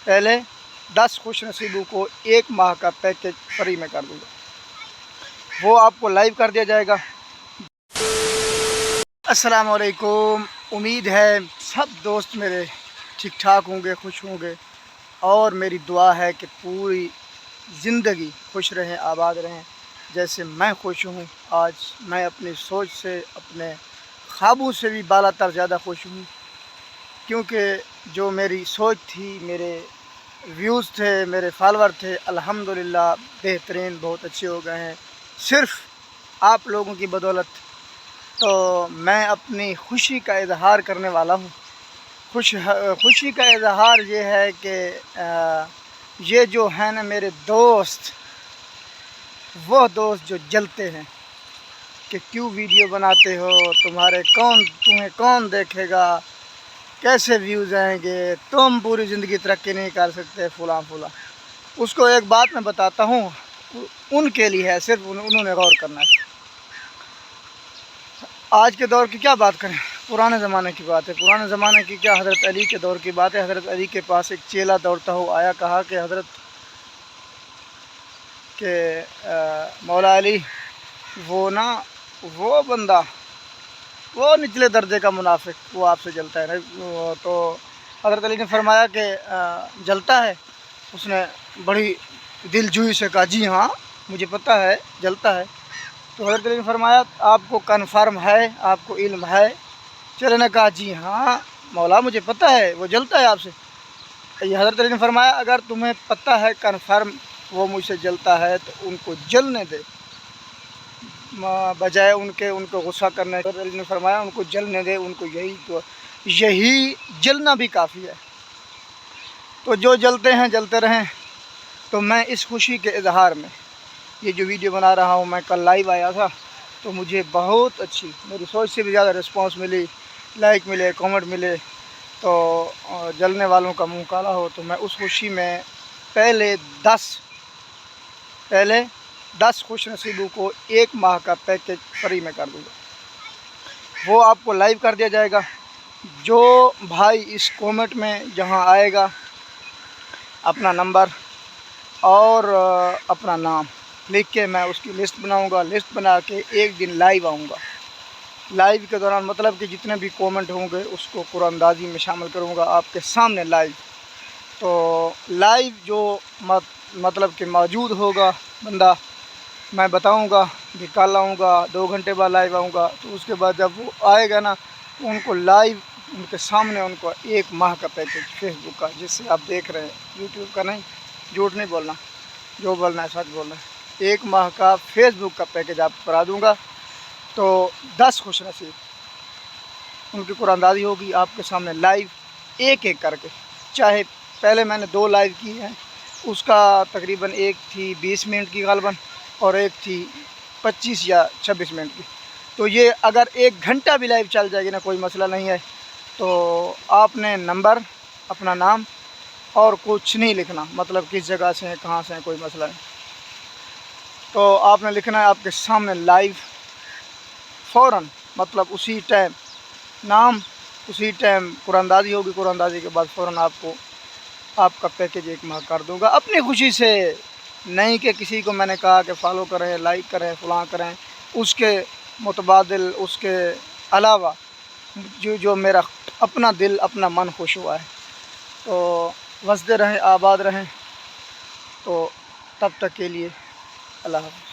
पहले 10 खुश नसीबों को 1 माह का पैकेज फ्री में कर दूँगा। वो आपको लाइव कर दिया जाएगा। अस्सलाम वालेकुम। उम्मीद है सब दोस्त मेरे ठीक ठाक होंगे, खुश होंगे, और मेरी दुआ है कि पूरी ज़िंदगी खुश रहें, आबाद रहें जैसे मैं खुश हूँ। आज मैं अपनी सोच से, अपने ख्वाबों से भी बालातर ज़्यादा खुश हूँ, क्योंकि जो मेरी सोच थी, मेरे व्यूज़ थे, मेरे फॉलोअर थे, अल्हम्दुलिल्लाह बेहतरीन, बहुत अच्छे हो गए हैं सिर्फ़ आप लोगों की बदौलत। तो मैं अपनी खुशी का इज़हार करने वाला हूँ। खुशी का इज़हार ये है कि ये जो है ना मेरे दोस्त, वो दोस्त जो जलते हैं कि क्यों वीडियो बनाते हो, तुम्हें कौन देखेगा, कैसे व्यूज़ आएंगे, तुम पूरी ज़िंदगी तरक्की नहीं कर सकते, फुला फुला। उसको एक बात मैं बताता हूँ, उनके लिए है, सिर्फ उन्होंने गौर करना है। आज के दौर की क्या बात करें, पुराने ज़माने की बात है। पुराने ज़माने की क्या, हज़रत अली के दौर की बात है। हज़रत अली के पास एक चेला दौड़ता हुआ आया, कहा कि हज़रत के मौला अली, वो बंदा, वो निचले दर्जे का मुनाफिक, वो आपसे जलता है। तो हज़रत अली ने फरमाया कि जलता है। उसने बड़ी दिलजोई से कहा, जी हाँ मुझे पता है जलता है। तो हज़रत अली ने फरमाया, आपको कन्फर्म है, आपको इल्म है? चेले ने कहा, जी हाँ मौला मुझे पता है वो जलता है आपसे। ये हज़रत अली ने फरमाया, अगर तुम्हें पता है कन्फर्म वो मुझसे जलता है तो उनको जलने दे, बजाय उनको गुस्सा करने। हज़रत अली ने फरमाया, उनको जलने दे, उनको यही जलना भी काफ़ी है। तो जो जलते हैं जलते रहें। तो मैं इस खुशी के इजहार में ये जो वीडियो बना रहा हूँ, मैं कल लाइव आया था तो मुझे बहुत अच्छी, मेरी सोच से भी ज़्यादा रिस्पांस मिली, लाइक मिले, कमेंट मिले। तो जलने वालों का मुंह काला हो। तो मैं उस खुशी में पहले 10 खुश नसीबों को 1 माह का पैकेज फ्री में कर दूँगा। वो आपको लाइव कर दिया जाएगा। जो भाई इस कमेंट में जहां आएगा, अपना नंबर और अपना नाम लिख के मैं उसकी लिस्ट बनाऊंगा। लिस्ट बना के एक दिन लाइव आऊँगा। लाइव के दौरान मतलब कि जितने भी कमेंट होंगे उसको कुरानंदाजी में शामिल करूँगा आपके सामने लाइव। तो लाइव जो मतलब कि मौजूद होगा बंदा, मैं बताऊंगा कि कल आऊँगा, 2 घंटे बाद लाइव आऊँगा। तो उसके बाद जब वो आएगा ना, तो उनको लाइव उनके सामने उनको 1 माह का पैकेज फेसबुक का, जिससे आप देख रहे हैं, यूट्यूब का नहीं, झूठ नहीं बोलना, जो बोलना है सच बोलना है, 1 माह का फेसबुक का पैकेज आपको करा दूँगा। तो 10 खुश नसीब, उनकी कुरानंदाजी होगी आपके सामने लाइव, एक एक करके। चाहे पहले मैंने 2 लाइव की हैं, उसका तकरीबन एक थी 20 मिनट की ग़ालिबन और एक थी 25 या 26 मिनट की। तो ये अगर 1 घंटा भी लाइव चल जाएगी ना, कोई मसला नहीं है। तो आपने नंबर, अपना नाम और कुछ नहीं लिखना, मतलब किस जगह से हैं, कहाँ से हैं, कोई मसला नहीं। तो आपने लिखना है आपके सामने लाइव, फ़ौरन, मतलब उसी टाइम नाम, उसी टाइम कुरानंदाजी होगी। कुरानंदाजी के बाद फ़ौरन आपको आपका पैकेज 1 माह कर दूंगा, अपनी खुशी से। नहीं कि किसी को मैंने कहा कि फॉलो करें, लाइक करें, फलां करें, उसके मुतबादिल, उसके अलावा जो मेरा अपना दिल, अपना मन खुश हुआ है। तो वसदे रहें, आबाद रहें। तो तब तक के लिए अल्लाह हाफ़िज़।